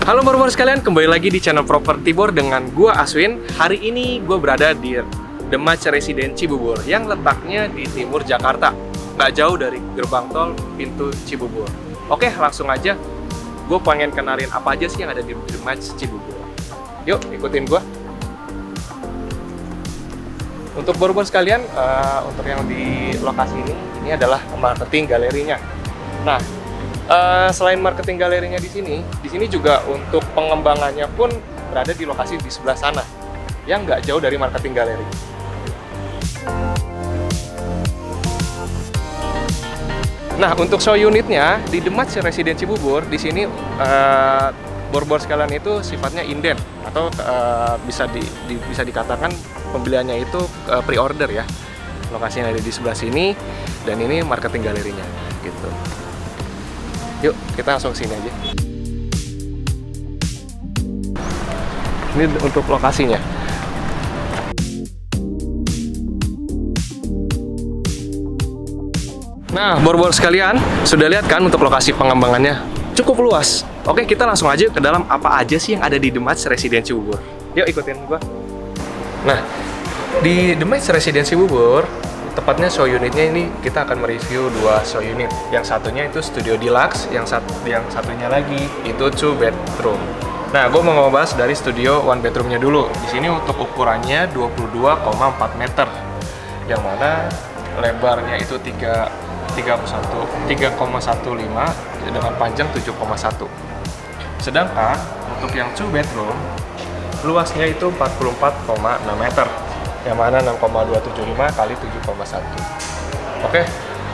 Halo bor-bor sekalian, kembali lagi di channel Property Bor dengan gua Aswin. Hari ini gua berada di The Match Residence Cibubur yang letaknya di timur Jakarta, nggak jauh dari gerbang tol pintu Cibubur. Oke, langsung aja. Gue pengen kenalin apa aja sih yang ada di The Match Cibubur. Yuk, ikutin gua. Untuk bor-bor sekalian, untuk yang di lokasi ini adalah marketing galerinya. Nah, selain marketing galerinya di sini juga untuk pengembangannya pun berada di lokasi di sebelah sana, yang nggak jauh dari marketing galeri. Nah, untuk show unitnya di The Match Residence Cibubur di sini bor-bor sekalian itu sifatnya inden atau bisa dikatakan pembeliannya itu pre-order ya. Lokasinya ada di sebelah sini dan ini marketing galerinya gitu. Yuk, kita langsung ke sini aja. Ini untuk lokasinya. Nah, bor-bor sekalian, sudah lihat kan untuk lokasi pengembangannya cukup luas. Oke, kita langsung aja ke dalam apa aja sih yang ada di The Match Residence Cibubur. Yuk, ikutin gua. Nah, di The Match Residence Cibubur, tepatnya show unitnya ini kita akan mereview dua show unit. Yang satunya itu Studio Deluxe, yang satunya lagi itu 2 bedroom. Nah, gue mau ngebahas dari Studio 1 bedroomnya dulu. Di sini untuk ukurannya 22,4 meter, yang mana lebarnya itu 3,15 dengan panjang 7,1. Sedangkan untuk yang 2 bedroom luasnya itu 44,6 meter. Yang mana 6,275 kali 7,1. Oke,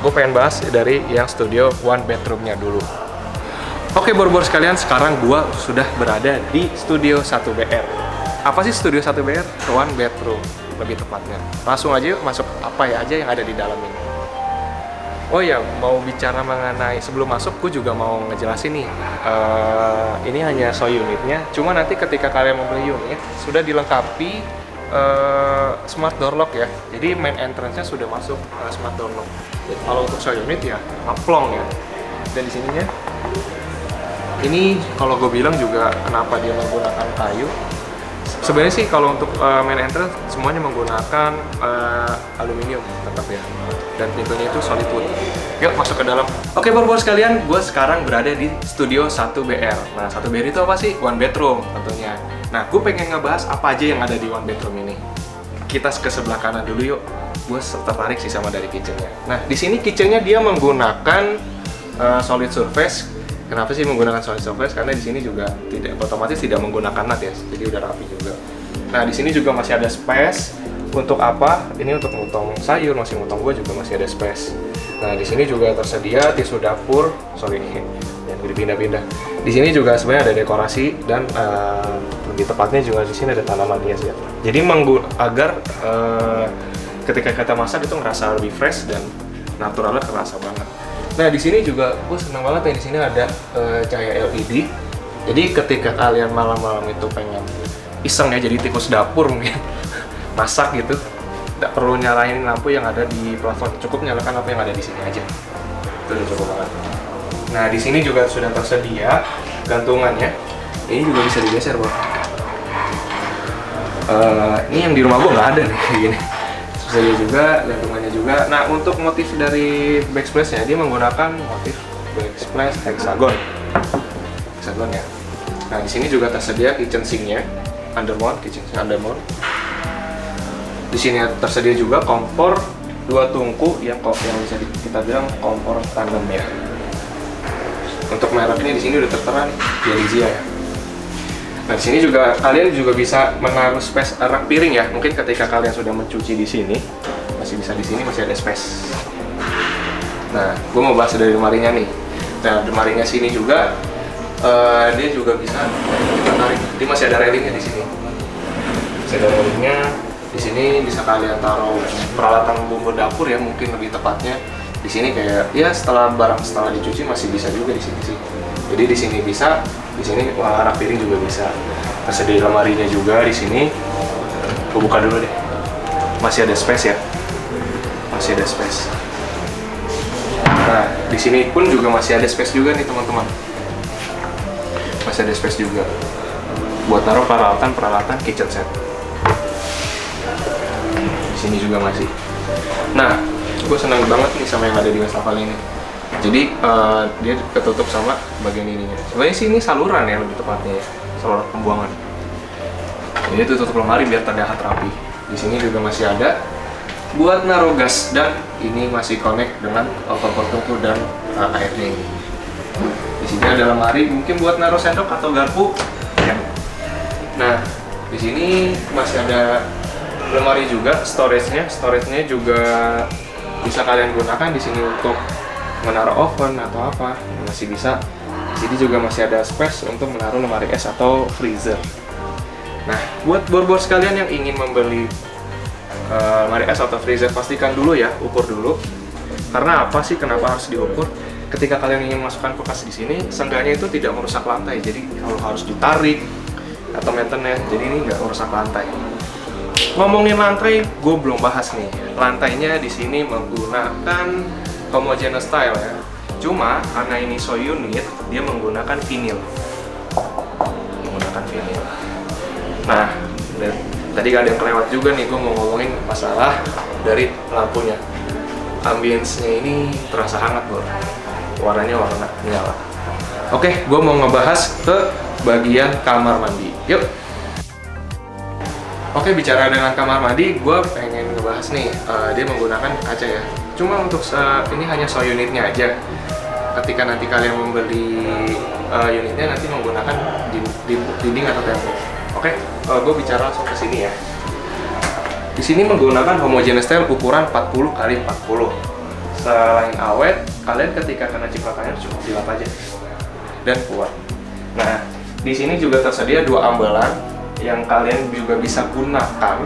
gue pengen bahas dari yang Studio 1 bedroomnya dulu. Oke bor-bor sekalian, sekarang gue sudah berada di Studio 1 BR. Apa sih Studio 1 BR? 1 bedroom lebih tepatnya. Langsung aja yuk masuk apa ya aja yang ada di dalam ini. Oh ya, mau bicara mengenai sebelum masuk, gue juga mau ngejelasin nih. Ini hanya show unitnya, cuma nanti ketika kalian mau beli unit sudah dilengkapi smart door lock ya. Jadi main entrance-nya sudah masuk smart door lock. Jadi, kalau untuk show unit ya aplong ya. Dan di sininya ini kalau gue bilang juga kenapa dia menggunakan kayu. Sebenarnya sih kalau untuk main entrance semuanya menggunakan aluminium tetap ya. Dan pintunya itu solid wood. Yuk masuk ke dalam. Oke bor-bor sekalian, gue sekarang berada di Studio 1 BR. Nah, 1 BR itu apa sih? 1 bedroom tentunya. Nah, gue pengen ngebahas apa aja yang ada di 1 bedroom ini. Kita ke sebelah kanan dulu yuk. Gue tertarik sih sama dari kitchennya. Nah, di sini kitchennya dia menggunakan solid surface. Kenapa sih menggunakan solid surface? Karena di sini juga otomatis tidak menggunakan nut ya. Jadi udah rapi juga. Nah, di sini juga masih ada space. Untuk apa? Ini untuk motong sayur, masih motong gue juga masih ada space. Nah, di sini juga tersedia tisu dapur. Yang dipindah-pindah. Di sini juga sebenarnya ada dekorasi dan lebih tepatnya juga di sini ada tanaman hias ya. Jadi agar ketika kita masak itu ngerasa lebih fresh dan naturalnya kerasa banget. Nah, di sini juga gue senang banget ya, di sini ada cahaya LED. Jadi ketika kalian malam-malam itu pengen iseng ya jadi tikus dapur mungkin masak gitu, nggak perlu nyalain lampu yang ada di plafon, cukup nyalakan lampu yang ada di sini aja. Itu udah cukup banget. Nah, di sini juga sudah tersedia gantungannya. Ini juga bisa digeser, Bro. Ini yang di rumah gua nggak ada nih, kayak gini. Tersedia juga gantungannya juga. Nah, untuk motif dari backsplash-nya, dia menggunakan motif backsplash hexagon ya. Nah, di sini juga tersedia kitchen sink-nya, kitchen sink undermount. Di sini tersedia juga kompor 2 tungku yang bisa kita bilang kompor tandem ya. Untuk mereknya di sini udah tertera nih, Delizia ya. Nah, di sini juga kalian juga bisa menaruh space rak piring ya. Mungkin ketika kalian sudah mencuci di sini, masih bisa di sini, masih ada space. Nah, gue mau bahas dari lemarinya nih. Nah, lemarinya sini juga dia juga bisa kita tarik. Dia masih ada railingnya di sini. Masih ada railingnya. Di sini bisa kalian taruh peralatan bumbu dapur ya, mungkin lebih tepatnya. Di sini kayak ya setelah dicuci masih bisa juga di sini sih. Jadi di sini bisa, di sini rak piring juga bisa. Tersedia lemarinya juga di sini. Gue buka dulu deh. Masih ada space ya. Masih ada space. Nah, di sini pun juga masih ada space juga nih teman-teman. Masih ada space juga buat taruh peralatan kitchen set. Di sini juga masih. Nah, gue senang banget nih sama yang ada di wastafel ini. Jadi dia ketutup sama bagian ininya. Sebenarnya sih ini saluran ya, lebih tepatnya ya, saluran pembuangan. Jadi itu tutup lemari biar terlihat rapi. Di sini juga masih ada buat naruh gas, dan ini masih connect dengan kompor tungku dan airnya ini. Di sini ada lemari mungkin buat naruh sendok atau garpu. Ya. Nah, di sini masih ada lemari juga, storage-nya juga bisa kalian gunakan di sini untuk menaruh oven atau apa, masih bisa. Di sini juga masih ada space untuk menaruh lemari es atau freezer. Nah, buat bor-bor sekalian yang ingin membeli lemari es atau freezer, pastikan dulu ya, ukur dulu. Karena apa sih, kenapa harus diukur? Ketika kalian ingin masukkan kulkas di sini, seenggaknya itu tidak merusak lantai. Jadi kalau harus ditarik atau maintenance, jadi ini nggak merusak lantai. Ngomongin lantai, gue belum bahas nih. Lantainya di sini menggunakan homogeneous style ya. Cuma karena ini so unit, dia menggunakan vinyl. Nah, tadi ada yang kelewat juga nih, gue mau ngomongin masalah dari lampunya. Ambience-nya ini terasa hangat bro. Warnanya warna nyala. Oke, gue mau ngebahas ke bagian kamar mandi. Yuk. Oke, bicara dengan kamar mandi, gue pengen ngebahas nih, dia menggunakan kaca ya. Cuma untuk ini hanya so unitnya aja. Ketika nanti kalian membeli unitnya, nanti menggunakan dinding atau tembok. Oke, gue bicara langsung ke sini ya. Di sini menggunakan homogeneous style ukuran 40 x 40. Selain awet, kalian ketika kena cipratannya cukup dilap aja dan kuat. Nah, di sini juga tersedia dua ambelan yang kalian juga bisa gunakan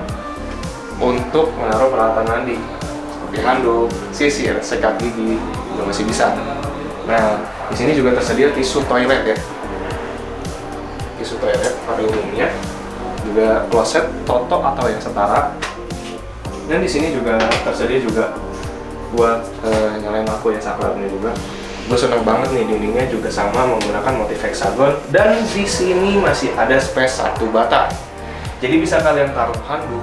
untuk menaruh peralatan mandi seperti handuk, sisir, sikat gigi, juga masih bisa. Nah, di sini juga tersedia tisu toilet ya, tisu toilet pada umumnya, juga kloset, toto atau yang setara. Dan di sini juga tersedia juga buat nyalain lampu ya, saklarnya juga. Gue seneng banget nih, dindingnya juga sama menggunakan motif hexagon, dan di sini masih ada space 1 bata. Jadi bisa kalian taruh handuk,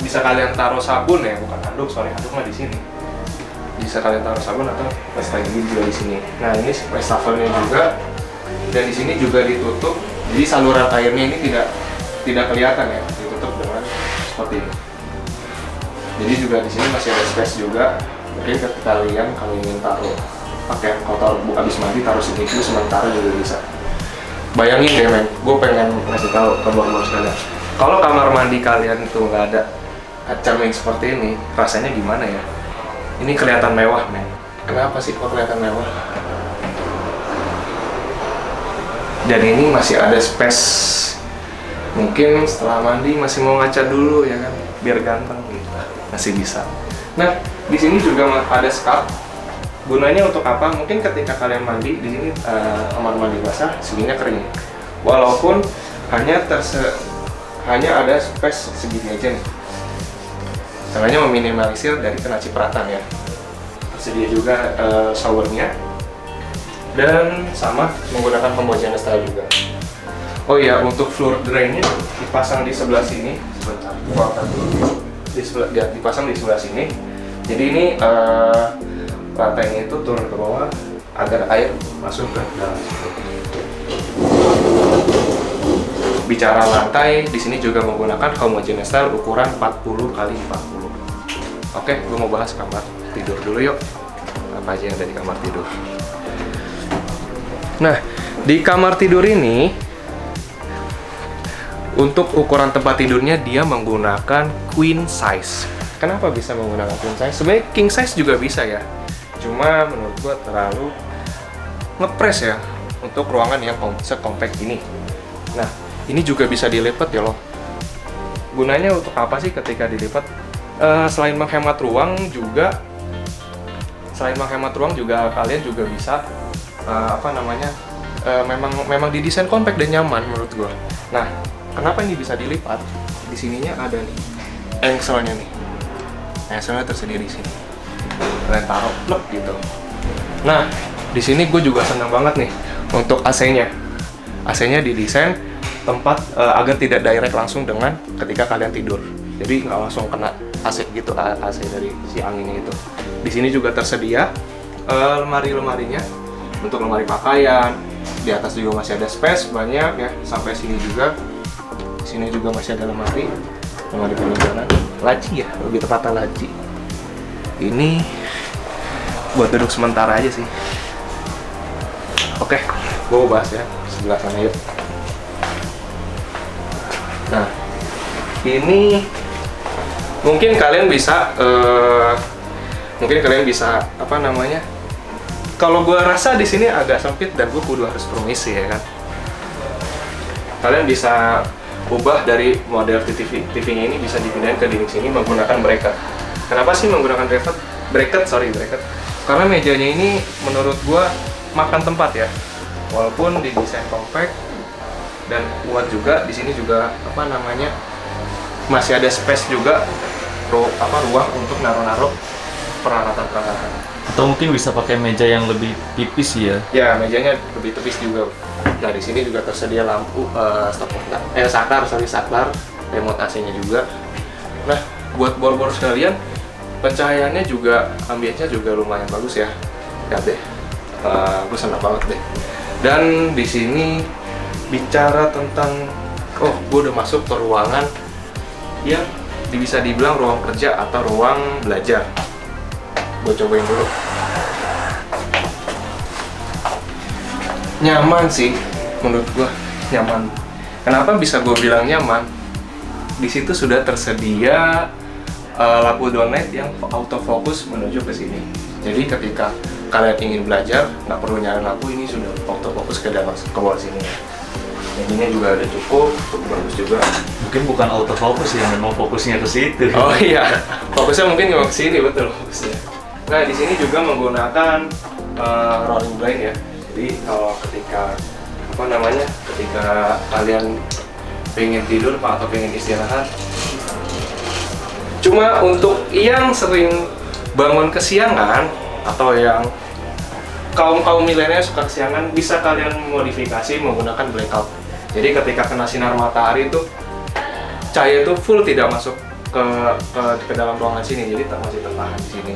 bisa kalian taruh sabun ya, bukan handuk, handuk mah di sini. Bisa kalian taruh sabun atau pasta gigi juga di sini. Nah, ini wastafelnya juga, dan di sini juga ditutup. Jadi saluran airnya ini tidak kelihatan ya, ditutup dengan seperti ini. Jadi juga di sini masih ada space juga. Mungkin ketika kalian kalau ingin taruh pakaian kotor habis mandi, taruh sini dulu sementara juga bisa. Bayangin deh men, gue pengen ngasih tahu ke bor-bor sekalian, kalau kamar mandi kalian itu nggak ada kaca yang seperti ini, rasanya gimana ya? Ini kelihatan mewah men. Kenapa sih kok kelihatan mewah? Dan ini masih ada space. Mungkin setelah mandi masih mau ngaca dulu ya kan, biar ganteng gitu. Masih bisa. Nah, di sini juga ada skap. Gunanya untuk apa? Mungkin ketika kalian mandi di sini kamar mandi basah, sininya kering. Walaupun hanya ada space segini aja nih. Caranya meminimalisir dari kena cipratan ya. Tersedia juga showernya, dan sama menggunakan homogeneous style juga. Oh iya, untuk floor drainnya dipasang di sebelah sini. Sebentar, dipasang di sebelah sini. Jadi ini lantainya itu turun ke bawah agar air masuk ke dalam. Bicara lantai, di sini juga menggunakan homogeneous style ukuran 40 x 40. Oke, gue mau bahas kamar tidur dulu yuk. Apa aja yang ada di kamar tidur? Nah, di kamar tidur ini untuk ukuran tempat tidurnya dia menggunakan queen size. Kenapa bisa menggunakan queen size? Sebenarnya king size juga bisa ya. Cuma menurut gua terlalu ngepres ya untuk ruangan yang sekompak ini. Nah, ini juga bisa dilipat ya loh. Gunanya untuk apa sih ketika dilipat? Selain menghemat ruang juga, kalian juga bisa memang didesain compact dan nyaman menurut gua. Nah, kenapa ini bisa dilipat? Di sininya ada nih engsel-nya nih. Engsel-nya tersedia di sini. Kalian taruh plek gitu. Nah, di sini gue juga senang banget nih untuk AC-nya. AC-nya didesain tempat agar tidak direct langsung dengan ketika kalian tidur. Jadi nggak langsung kena AC gitu, AC dari si anginnya itu. Di sini juga tersedia lemari-lemarinya untuk lemari pakaian. Di atas juga masih ada space banyak ya, sampai sini juga. Di sini juga masih ada lemari penyimpanan. Laci ya, lebih tepatnya laci. Ini buat duduk sementara aja sih. Oke, gue mau bahas ya sebelah sana yuk. Nah, ini mungkin kalian bisa kalau gue rasa di sini agak sempit dan gue kudu harus permisi ya kan. Kalian bisa ubah dari model TV-nya ini, bisa dipindahin ke dinding sini menggunakan bracket. Kenapa sih menggunakan bracket? Karena mejanya ini menurut gue makan tempat ya. Walaupun didesain compact dan kuat juga, di sini juga masih ada space juga, ruang untuk naruh peralatan. Atau mungkin bisa pakai meja yang lebih tipis ya? Ya, mejanya lebih tipis juga. Nah, di sini juga tersedia lampu saklar, remote AC-nya juga. Nah, buat bor-bor sekalian, pencahayaannya juga, ambience-nya juga lumayan bagus ya. Lihat deh, gue senang banget deh. Dan di sini bicara tentang, gue udah masuk ke ruangan yang bisa dibilang ruang kerja atau ruang belajar. Gue cobain dulu. Nyaman sih, menurut gue nyaman. Kenapa bisa gue bilang nyaman? Di situ sudah tersedia lampu downlight yang autofocus menuju ke sini. Jadi ketika kalian ingin belajar, nggak perlu nyalain lampu, ini sudah autofocus ke bawah sini. Jadinya juga ada cukup bagus juga. Mungkin bukan autofocus ya, memang fokusnya ke situ. Oh iya, fokusnya mungkin ke sini, betul fokusnya. Nah, di sini juga menggunakan rolling blind ya. Jadi kalau ketika kalian pengen tidur atau pengen istirahat, cuma untuk yang sering bangun kesiangan atau yang kaum milenial suka kesiangan, bisa kalian modifikasi menggunakan blackout. Jadi ketika kena sinar matahari itu cahaya itu full tidak masuk ke dalam ruangan sini, jadi masih tertahan di sini.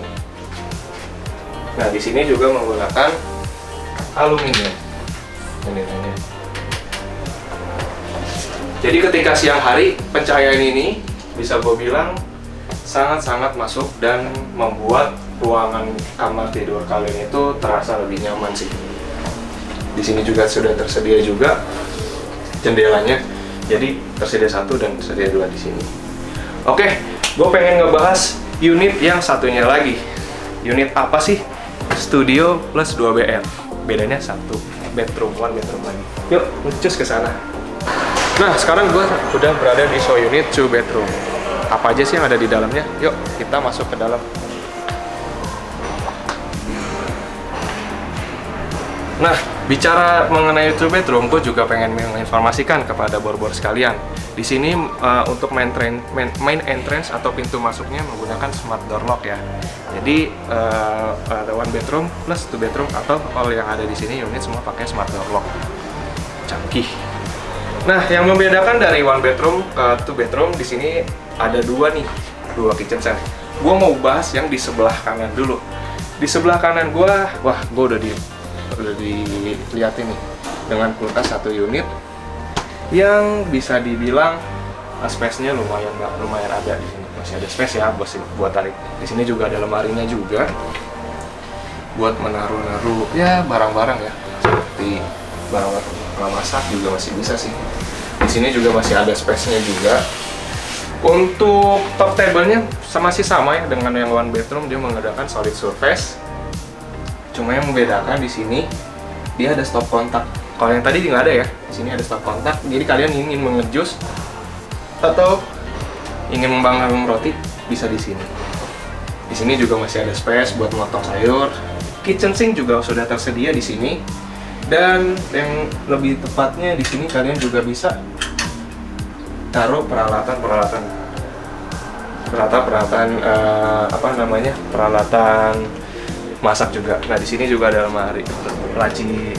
Nah, di sini juga menggunakan aluminium. Ini. Jadi ketika siang hari, pencahayaan ini bisa gue bilang sangat-sangat masuk dan membuat ruangan kamar tidur kalian itu terasa lebih nyaman sih. Di sini juga sudah tersedia juga jendelanya. Jadi tersedia 1 dan tersedia 2 di sini. Oke, gue pengen ngebahas unit yang satunya lagi. Unit apa sih? Studio plus 2BR. Bedanya 1 bedroom, 1 bedroom lagi. Yuk, cus ke sana. Nah, sekarang gue udah berada di show unit 2 bedroom. Apa aja sih yang ada di dalamnya? Yuk, kita masuk ke dalam. Nah, bicara mengenai 2 bedroom, gue juga pengen menginformasikan kepada bor-bor sekalian. Di sini untuk main entrance atau pintu masuknya menggunakan smart door lock ya. Jadi ada 1 bedroom plus 2 bedroom atau all yang ada di sini unit semua pakai smart door lock. Canggih. Nah, yang membedakan dari 1 bedroom ke 2 bedroom di sini ada 2 kitchen set. Gue mau bahas yang di sebelah kanan dulu. Di sebelah kanan gue, gue udah dilihatin nih dengan kulkas 1 unit yang bisa dibilang space-nya lumayan ada di sini. Masih ada space ya buat tarik. Di sini juga ada lemarinya juga buat menaruh ya barang-barang ya, seperti barang masak juga masih bisa sih. Di sini juga masih ada space-nya juga Untuk top table-nya masih sama ya dengan yang one bedroom, dia menggunakan solid surface. Cuma yang membedakan di sini dia ada stop kontak. Kalau yang tadi nggak ada ya, di sini ada stop kontak. Jadi kalian ingin mengejus atau ingin membanggang roti bisa di sini. Di sini juga masih ada space buat motong sayur. Kitchen sink juga sudah tersedia di sini. Dan yang lebih tepatnya di sini kalian juga bisa taruh peralatan peralatan masak juga. Nah, di sini juga ada lemari, laci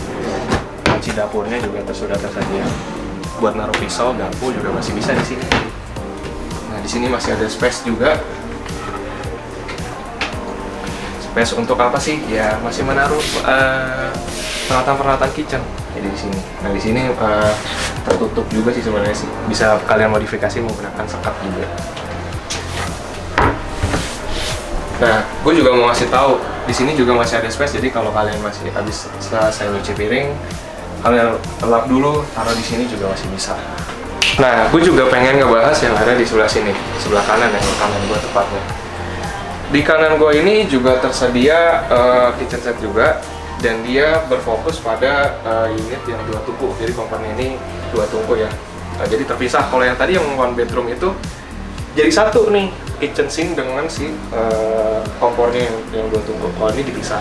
dapurnya juga sudah tersedia. Buat naruh pisau, garpu juga masih bisa di sini. Nah, di sini masih ada space juga. Space untuk apa sih? Ya, masih menaruh peralatan kitchen. Jadi di sini. Nah, di sini tertutup juga sih sebenarnya sih. Bisa kalian modifikasi menggunakan sekat juga. Nah, gue juga mau ngasih tahu di sini juga masih ada space. Jadi kalau kalian masih habis selesai nyuci piring, kalian lap dulu, taruh di sini juga masih bisa. Nah, gue juga pengen ngebahas yang ada di sebelah sini, sebelah kanan ya, kanan gue tepatnya. Di kanan gue ini juga tersedia kitchen set juga. Dan dia berfokus pada unit yang 2 tungku. Jadi kompornya ini 2 tungku ya. Nah, jadi terpisah. Kalau yang tadi yang one bedroom itu jadi satu nih kitchen sink dengan si kompornya yang 2 tungku. Kalau ini dipisah.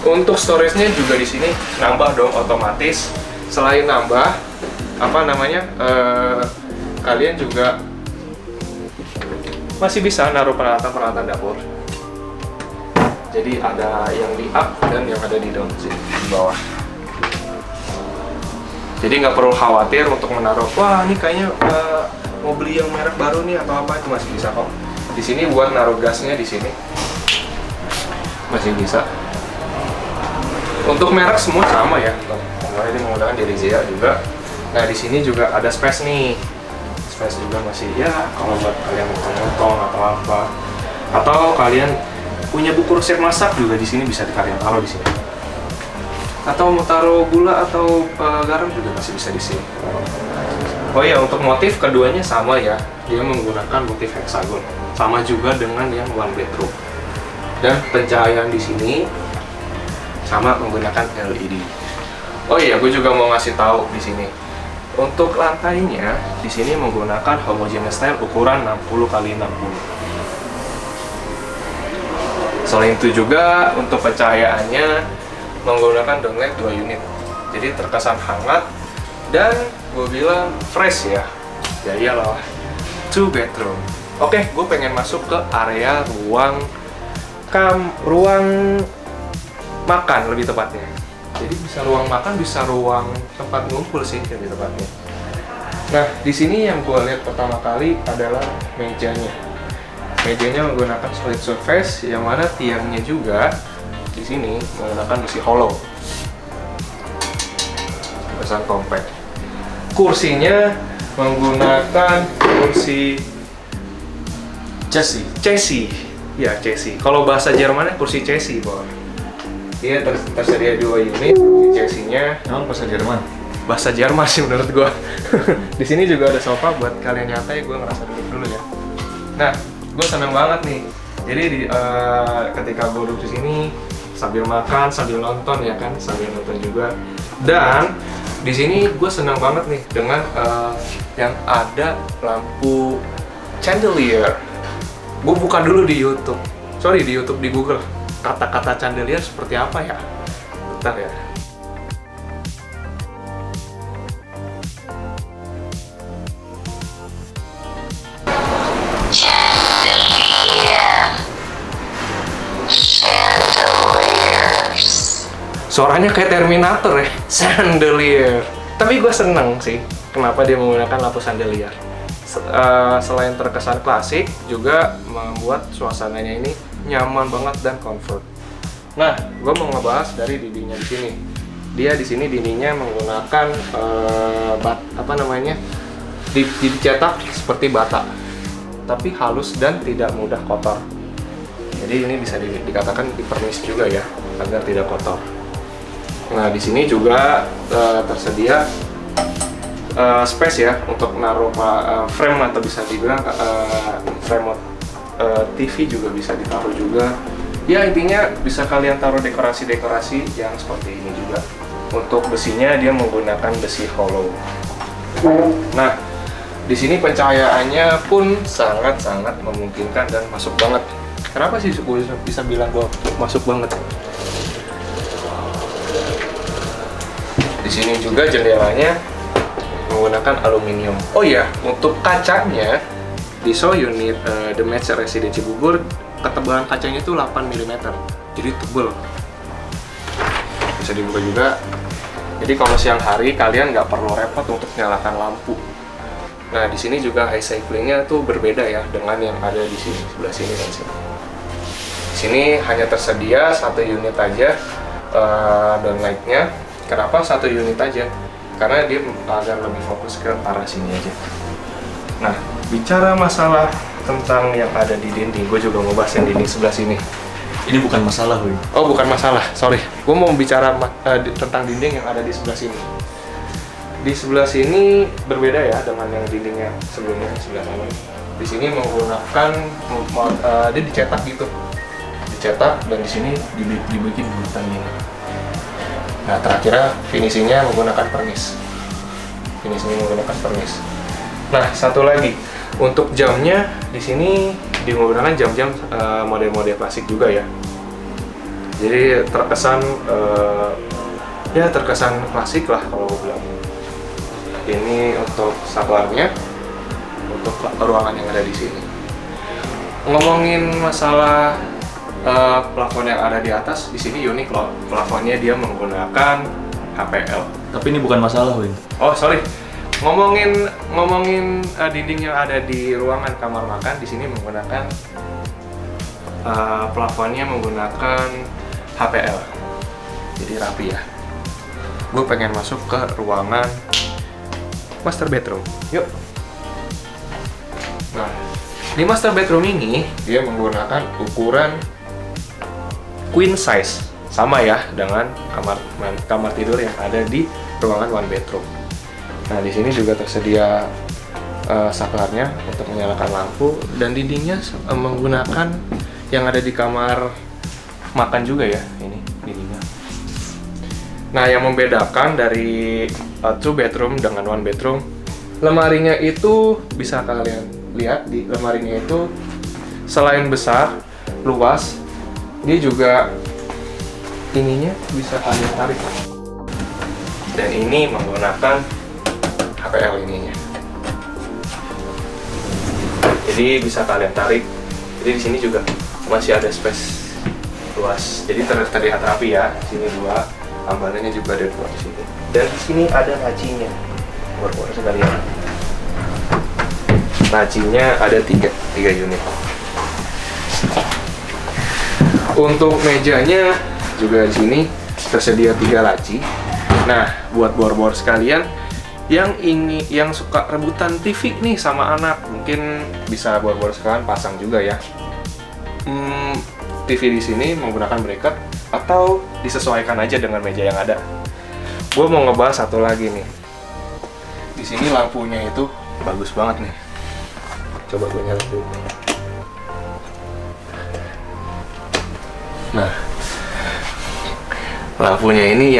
Untuk storage-nya juga di sini nambah dong otomatis. Selain nambah, kalian juga masih bisa naruh peralatan dapur. Jadi ada yang di up dan yang ada di down sih, di bawah. Jadi nggak perlu khawatir untuk menaruh, wah ini kayaknya mau beli yang merek baru nih atau apa, itu masih bisa kok. Di sini buat naruh gasnya di sini masih bisa. Untuk merek semua sama ya. Ini menggunakan Derezia juga. Nah, di sini juga ada space nih. Space juga masih ya kalau buat kalian motong atau apa. Atau kalian punya buku resep masak juga di sini bisa kalian taruh di sini. Atau mau taruh gula atau garam juga masih bisa di sini. Oh ya, untuk motif keduanya sama ya. Dia menggunakan motif hexagon. Sama juga dengan yang one bedroom. Dan pencahayaan di sini sama menggunakan LED. Oh iya, gue juga mau ngasih tahu di sini. Untuk lantainya di sini menggunakan homogeneous tile ukuran 60 x 60. Selain itu juga untuk pencahayaannya menggunakan downlight 2 unit. Jadi terkesan hangat dan gue bilang fresh ya. Ya iyalah, 2 bedroom. Oke, gue pengen masuk ke area ruang makan lebih tepatnya. Jadi bisa ruang makan, bisa ruang tempat ngumpul sih lebih tepatnya. Nah, di sini yang gue lihat pertama kali adalah mejanya. Mejanya menggunakan solid surface, yang mana tiangnya juga di sini menggunakan besi hollow. Pesan compact. Kursinya menggunakan kursi chassis. Ya, chassis. Kalau bahasa Jermannya kursi chassis, Bor. Dia tersedia 2 unit kursi chassisnya. Emang bahasa Jerman? Bahasa Jerman sih menurut gua. Di sini juga ada sofa buat kalian nyantai, gua ngerasa duduk dulu ya. Nah, gue seneng banget nih. Jadi ketika gue duduk di sini sambil makan, sambil nonton ya kan, sambil nonton juga. Dan di sini gue seneng banget nih dengan yang ada lampu chandelier. Gue buka dulu di YouTube. Di Google. Kata-kata chandelier seperti apa ya? Bentar ya. Suaranya kayak Terminator ya, chandelier. Tapi gue seneng sih, kenapa dia menggunakan lampu chandelier. Selain terkesan klasik, juga membuat suasananya ini nyaman banget dan comfort. Nah, gue mau ngebahas dari dindingnya di sini. Dia di sini dindingnya menggunakan dicetak seperti bata, tapi halus dan tidak mudah kotor. Jadi ini bisa dikatakan dipernis juga ya, agar tidak kotor. Nah, di sini juga tersedia space ya untuk naruh frame atau bisa dibilang frame TV juga bisa ditaruh juga. Ya intinya bisa kalian taruh dekorasi-dekorasi yang seperti ini juga. Untuk besinya dia menggunakan besi hollow. Nah, di sini pencahayaannya pun sangat-sangat memungkinkan dan masuk banget. Kenapa sih gue bisa bilang gue masuk banget? Di sini juga jendelanya menggunakan aluminium. Oh iya, untuk kacanya di show unit The Match Residency Bubur, ketebalan kacanya itu 8 mm. Jadi tebel. Bisa dibuka juga. Jadi kalau siang hari kalian nggak perlu repot untuk nyalakan lampu. Nah di sini juga high cyclingnya tuh berbeda ya dengan yang ada di sini, sebelah sini dan sini. Di sini hanya tersedia satu unit aja downlightnya. Kenapa satu unit aja? Karena dia agar lebih fokus ke arah sini aja. Nah bicara masalah tentang yang ada di dinding, gue juga mau bahas yang dinding sebelah sini. Ini bukan masalah, Huy. Oh bukan masalah, sorry. Gue mau bicara tentang dinding yang ada di sebelah sini. Di sebelah sini berbeda ya dengan yang dindingnya sebelumnya, sebelah sana. Di sini menggunakan dia dicetak gitu, dicetak dan di sini dibikin bulatan ini. Nah terakhir finishingnya menggunakan pernis. Nah satu lagi untuk jamnya di sini digunakan jam-jam model-model klasik juga ya. Jadi terkesan terkesan klasik lah kalau gue bilang. Ini untuk saklarnya, untuk ruangan yang ada di sini. Ngomongin masalah plafon yang ada di atas, di sini unik loh. Plafonnya dia menggunakan HPL. Tapi ini bukan masalah, Huy. Oh sorry. Ngomongin dinding yang ada di ruangan kamar makan, di sini menggunakan plafonnya menggunakan HPL. Jadi rapi ya. Gue pengen masuk ke ruangan master bedroom. Yuk. Nah, di master bedroom ini dia menggunakan ukuran queen size, sama ya dengan kamar tidur yang ada di ruangan one bedroom. Nah, di sini juga tersedia saklarnya untuk menyalakan lampu dan dindingnya menggunakan yang ada di kamar makan juga ya, ini dindingnya. Nah, yang membedakan dari two bedroom dengan one bedroom, lemarinya itu bisa kalian lihat di lemarinya itu selain besar, luas, dia juga ininya bisa kalian tarik. Dan ini menggunakan HPL ininya. Jadi bisa kalian tarik. Jadi di sini juga masih ada space luas. Jadi terlihat rapi ya. Sini dua, ambalannya juga ada dua di sini. Dan di sini ada lacinya. Buat sekalian. Lacinya ada tiga unit. Untuk mejanya juga di sini tersedia 3 laci. Nah, buat bor-bor sekalian yang suka rebutan TV nih sama anak, mungkin bisa bor-bor sekalian pasang juga ya. TV di sini menggunakan bracket atau disesuaikan aja dengan meja yang ada. Gue mau ngebahas satu lagi nih. Di sini lampunya itu bagus banget nih. Coba gue nyalain dulu. Nah, lampunya ini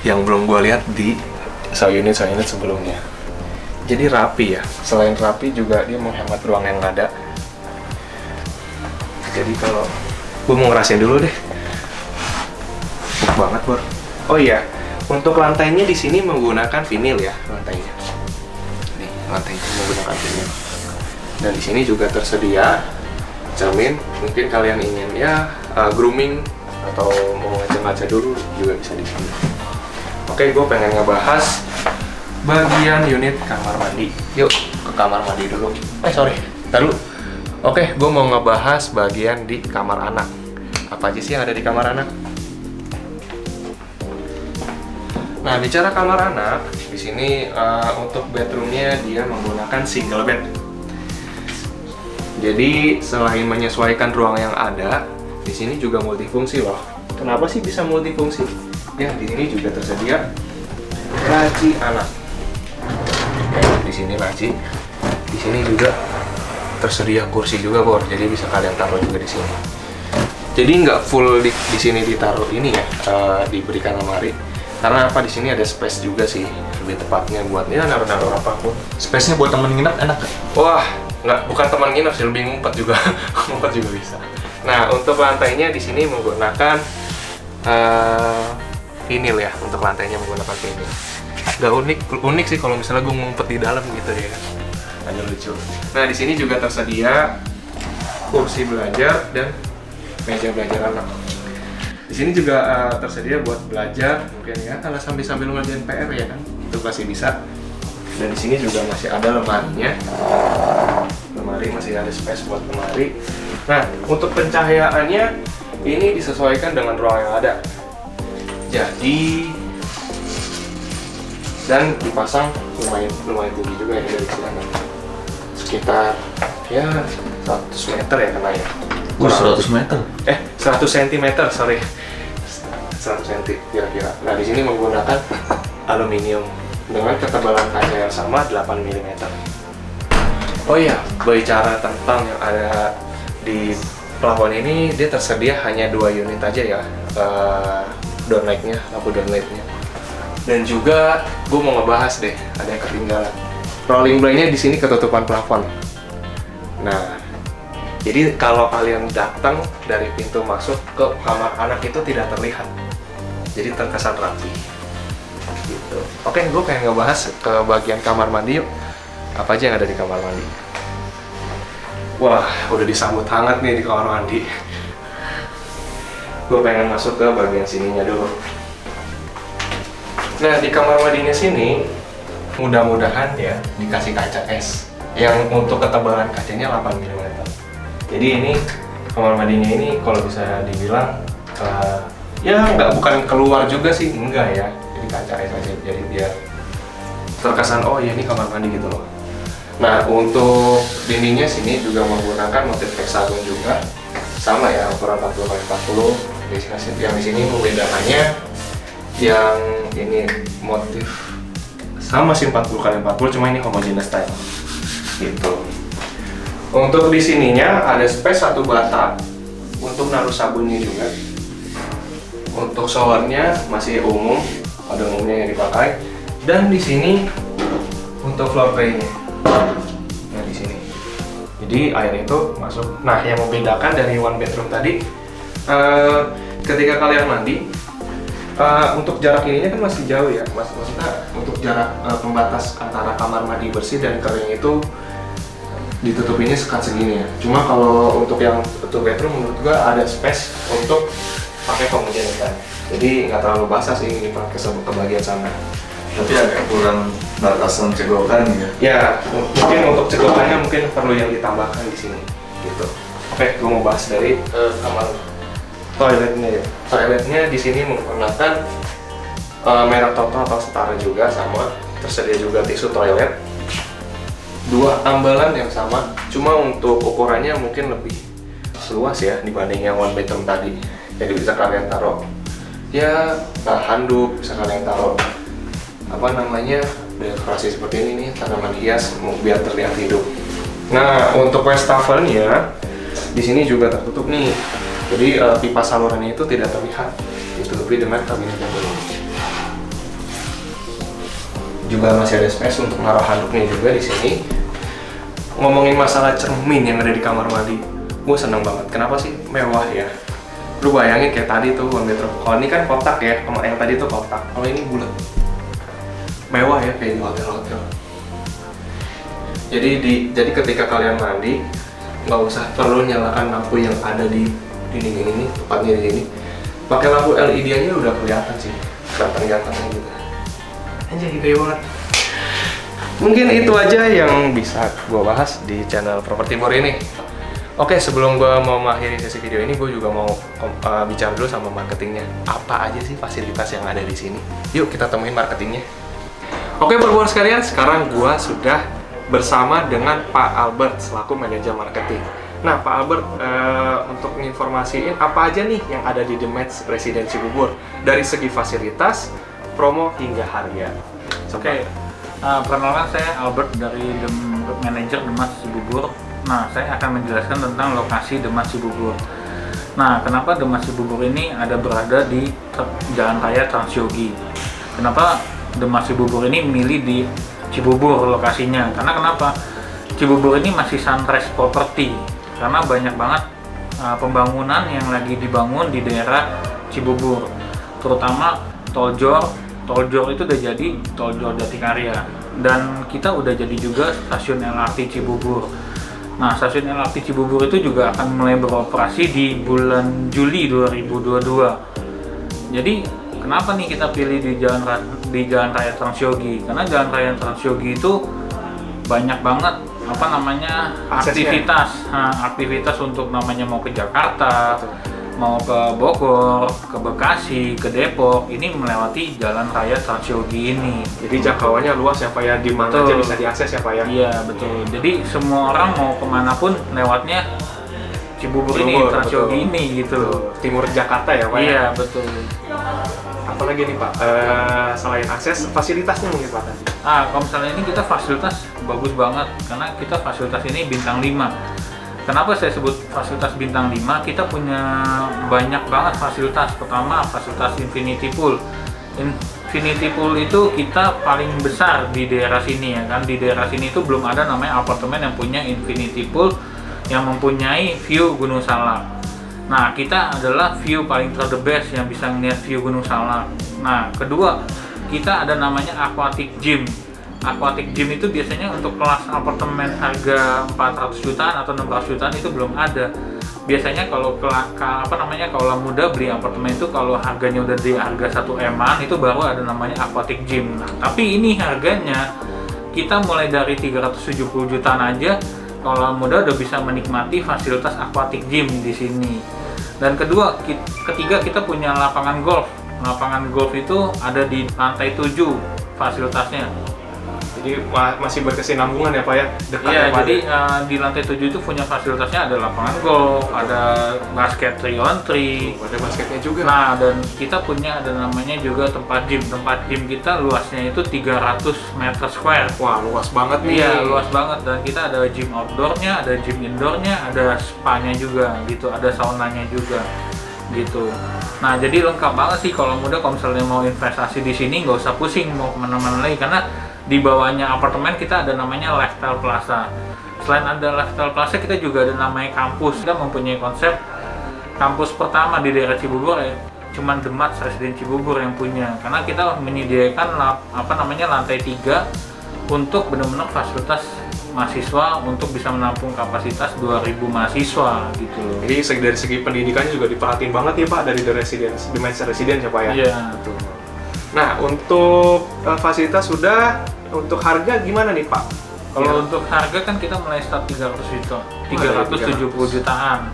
yang belum gue lihat di show unit sebelumnya. Jadi rapi ya. Selain rapi juga dia menghemat ruang yang ada. Jadi kalau gue mau ngerasain dulu deh. Empuk banget, Bor. Oh iya, untuk lantainya di sini menggunakan vinil ya, lantainya. Nih, lantainya menggunakan vinil. Dan di sini juga tersedia cermin. Mungkin kalian ingin ya grooming atau mau ngaca-ngaca dulu juga bisa di sini. Oke, gue pengen ngebahas bagian unit kamar mandi. Yuk ke kamar mandi dulu. Taruh. Oke, gue mau ngebahas bagian di kamar anak. Apa aja sih yang ada di kamar anak? Nah, bicara kamar anak, di sini untuk bedroomnya dia menggunakan single bed. Jadi selain menyesuaikan ruang yang ada, di sini juga multifungsi loh. Kenapa sih bisa multifungsi? Ya, di sini juga tersedia laci anak. Di sini laci, di sini juga tersedia kursi juga Bor, jadi bisa kalian taruh juga di sini. Jadi nggak full di sini ditaruh ini ya, diberikan lemari. Karena apa, di sini ada space juga sih, lebih tepatnya buat ya naruh-naruh apapun. Space-nya buat temen nginep enak gak? Wah, nggak, bukan teman nginep sih, lebih ngumpet juga. Ngumpet juga bisa. Nah, untuk lantainya di sini menggunakan vinil ya, untuk lantainya menggunakan vinil. Gak unik sih kalau misalnya gue ngumpet di dalam gitu ya kan. Agak lucu. Nah, di sini juga tersedia kursi belajar dan meja belajar anak. Di sini juga tersedia buat belajar, mungkin ya kalau sambil ngerjain PR ya kan, itu pasti bisa. Dan di sini juga masih ada lemarinya. Lemari masih ada space buat lemari. Nah, untuk pencahayaannya ini disesuaikan dengan ruang yang ada. Jadi dan dipasang lumayan tinggi juga ya dari sana. Sekitar ya 100 meter ya kena ya. 100 meter? 100 cm, sorry. 100 cm kira-kira. Nah, di sini menggunakan aluminium dengan ketebalan kaca yang sama 8 mm. Oh iya, berbicara tentang yang ada di plafon ini, dia tersedia hanya 2 unit aja ya, doorknightnya, lampu doorknightnya. Dan juga gue mau ngebahas deh, ada yang ketinggalan. Rolling blind-nya di sini ketutupan plafon. Nah, jadi kalau kalian datang dari pintu masuk ke kamar anak itu tidak terlihat, jadi terkesan rapi. Gitu. Oke, gue pengen ngebahas ke bagian kamar mandi yuk. Apa aja yang ada di kamar mandi? Wah, udah disambut hangat nih di kamar mandi. Gue pengen masuk ke bagian sininya dulu. Nah, di kamar mandinya sini, mudah-mudahan ya dikasih kaca es yang untuk ketebalan kacanya 8 mm. Jadi ini kamar mandinya ini kalau bisa dibilang ya bukan keluar juga sih, enggak ya. Jadi kaca es aja, jadi biar terkesan oh ya ini kamar mandi gitu loh. Nah, untuk dindingnya sini juga menggunakan motif hexagon juga, sama ya ukuran 40x40. Yang di sini membedakannya yang ini motif sama sih 40x40, cuma ini homogeneous style gitu. Untuk di sininya ada space 1 bata untuk naruh sabunnya juga. Untuk showernya masih umum, pada umumnya yang dipakai. Dan di sini untuk floor tray-nya, nah di sini. Jadi air itu masuk. Nah, yang membedakan dari one bedroom tadi, ketika kalian mandi, untuk jarak ininya kan masih jauh ya, maksudnya untuk jarak pembatas antara kamar mandi bersih dan kering itu ditutupinya sekat segini ya. Cuma kalau untuk yang 2 bedroom menurut gua ada space untuk pakai homogeneous style. Jadi nggak terlalu basah sih ini pakai ke bagian sana. Tapi agak kurang batasan cegokan ya. Ya, mungkin untuk cegokannya mungkin perlu yang ditambahkan di sini gitu. Oke, gua mau bahas dari kamar toiletnya ya. Toiletnya di sini menggunakan merek Toto atau Setara juga sama. Tersedia juga tisu toilet. 2 ambalan yang sama, cuma untuk ukurannya mungkin lebih luas ya dibanding yang one bedroom tadi. Jadi bisa kalian taruh ya handuk, bisa kalian taruh apa namanya dekorasi seperti ini nih, tanaman hias biar terlihat hidup. Nah, untuk wastafelnya di sini juga tertutup nih. Jadi pipa salurannya itu tidak terlihat, ditutupi dengan kabinet yang belum. Juga masih ada space untuk naruh handuknya juga di sini. Ngomongin masalah cermin yang ada di kamar mandi, gue seneng banget. Kenapa sih? Mewah ya. Lu bayangin kayak tadi tuh one bedroom. Kalau ini kan kotak ya, kalau yang tadi tuh kotak. Kalau ini bulat. Mewah ya kayak di hotel-hotel. Jadi ketika kalian mandi, nggak usah perlu nyalakan lampu yang ada di dinding ini, tepatnya di sini. Pakai lampu LED-nya udah kelihatan sih, ganteng-gantengnya gitu. Anjay, gede banget. Mungkin itu aja yang bisa gue bahas di channel Property Bor ini. Oke, sebelum gue mau mengakhiri sesi video ini, gue juga mau bicara dulu sama marketingnya. Apa aja sih fasilitas yang ada di sini? Yuk kita temuin marketingnya. Oke, Bor sekalian, sekarang gue sudah bersama dengan Pak Albert selaku manajer marketing. Nah, Pak Albert, untuk menginformasiin apa aja nih yang ada di The Match Residensi Cibubur dari segi fasilitas, promo hingga harga. Oke. Perkenalkan, saya Albert dari Manajer Demak Cibubur. Nah, saya akan menjelaskan tentang lokasi Demak Cibubur. Nah, kenapa Demak Cibubur ini berada di Jalan Raya Transyogi? Kenapa Demak Cibubur ini milih di Cibubur lokasinya? Karena kenapa? Cibubur ini masih sunrise property, karena banyak banget pembangunan yang lagi dibangun di daerah Cibubur, terutama Tol Jor. Tol Jor itu udah jadi Tol Jor Jatikarya, dan kita udah jadi juga stasiun LRT Cibubur. Nah, stasiun LRT Cibubur itu juga akan mulai beroperasi di bulan Juli 2022. Jadi kenapa nih kita pilih di Jalan Raya Transyogi? Karena Jalan Raya Transyogi itu banyak banget aktivitas untuk namanya mau ke Jakarta, mau ke Bogor, ke Bekasi, ke Depok, ini melewati Jalan Raya Transyogi ini. Jadi jangkauannya luas ya Pak ya, di mana aja bisa diakses ya Pak ya? Iya, betul. Jadi semua orang mau kemanapun lewatnya Cibubur ini, Transyogi ini gitu. Timur Jakarta ya Pak ya? Iya, betul. Apalagi nih Pak, selain akses, fasilitasnya mungkin Pak? Kalau misalnya ini kita fasilitas bagus banget, karena kita fasilitas ini bintang 5. Kenapa saya sebut fasilitas bintang 5? Kita punya banyak banget fasilitas. Pertama, fasilitas Infinity Pool. Infinity Pool itu kita paling besar di daerah sini ya kan. Di daerah sini itu belum ada namanya apartemen yang punya Infinity Pool yang mempunyai view Gunung Salak. Nah, kita adalah view paling the best yang bisa ngeliat view Gunung Salak. Nah, kedua, kita ada namanya Aquatic Gym. Aquatic Gym itu biasanya untuk kelas apartemen harga 400 jutaan atau 600 jutaan itu belum ada. Biasanya kalau kalau muda beli apartemen itu kalau harganya udah di harga 1 M-an itu baru ada namanya Aquatic Gym. Nah, tapi ini harganya kita mulai dari 370 jutaan aja. Kalau muda udah bisa menikmati fasilitas Aquatic Gym di sini. Dan ketiga kita punya lapangan golf. Lapangan golf itu ada di lantai 7 fasilitasnya. Jadi masih berkesinambungan ya Pak ya? Dekat iya, ya, Pak, jadi di lantai 7 itu punya fasilitasnya, ada lapangan golf, ada basket 3-on-3. Ada basketnya juga. Nah, dan kita punya ada namanya juga tempat gym. Tempat gym kita luasnya itu 300 meter square. Wah, luas banget nih. Iya, luas banget. Dan kita ada gym outdoornya, ada gym indoornya, ada spa-nya juga gitu, ada saunanya juga gitu. Nah, jadi lengkap banget sih kalau misalnya mau investasi di sini nggak usah pusing mau kemana-mana lagi, karena di bawahnya apartemen kita ada namanya Lifestyle Plaza. Selain ada Lifestyle Plaza, kita juga ada namanya kampus. Kita mempunyai konsep kampus pertama di daerah Cibubur cuman Demak Residen Cibubur yang punya, karena kita menyediakan lantai 3 untuk benar-benar fasilitas mahasiswa untuk bisa menampung kapasitas 2000 mahasiswa gitu. Jadi dari segi pendidikannya juga diperhatiin banget ya Pak dari The Residence ya Pak ya? Iya, betul. Nah, untuk fasilitas sudah, untuk harga gimana nih Pak? Kalau untuk harga kan kita mulai start 370 jutaan.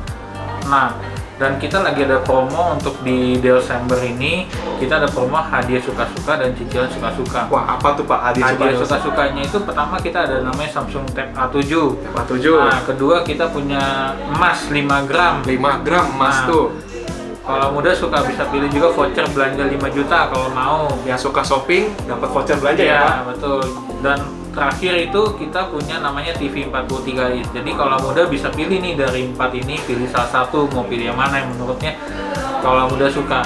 Nah, dan kita lagi ada promo untuk di Desember ini. Kita ada promo hadiah suka-suka dan cicilan suka-suka. Wah, apa tuh Pak hadiah suka-sukanya? Itu pertama kita ada namanya Samsung Tab A7. A7. Nah, kedua kita punya emas 5 gram. 5 gram emas tuh. Kalau muda suka bisa pilih juga voucher belanja 5 juta kalau mau. Yang suka shopping dapat voucher belanja ya Pak? Betul. Dan terakhir itu kita punya namanya TV 43 inch. Jadi kalau muda bisa pilih nih dari 4 ini, pilih salah satu, mau pilih yang mana yang menurutnya kalau muda suka.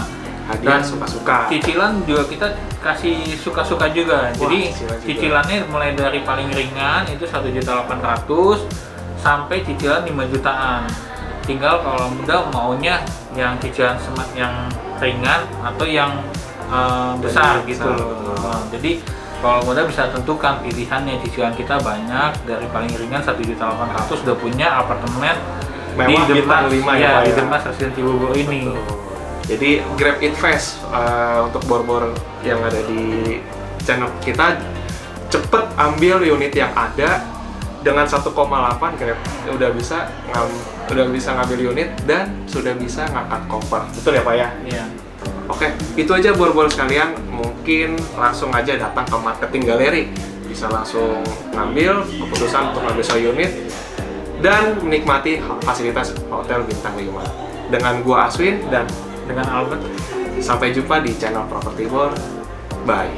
Hadiah Dan suka-suka. Cicilan juga kita kasih suka-suka juga. Jadi cicilannya mulai dari paling ringan itu 1.800.000 sampai cicilan 5 jutaan. Tinggal kalau muda maunya yang cicilan yang ringan atau yang besar gitu loh. Jadi kalau muda bisa tentukan pilihannya. Cicilan kita banyak, dari paling ringan 1.800.000 sudah punya apartemen di Demak di Demak Residen Cibubur ini. Jadi grab invest untuk bor-bor yang ada di channel kita, cepet ambil unit yang ada dengan 1,8 grab udah bisa ngambil unit dan sudah bisa ngangkat koper. Betul ya Pak ya? Iya. Oke, itu aja bor-bor sekalian. Mungkin langsung aja datang ke marketing galeri, bisa langsung ngambil keputusan untuk ngambil sewa unit dan menikmati fasilitas hotel bintang 5. Dengan gua Aswin dan dengan Albert. Sampai jumpa di channel Property Bor. Bye.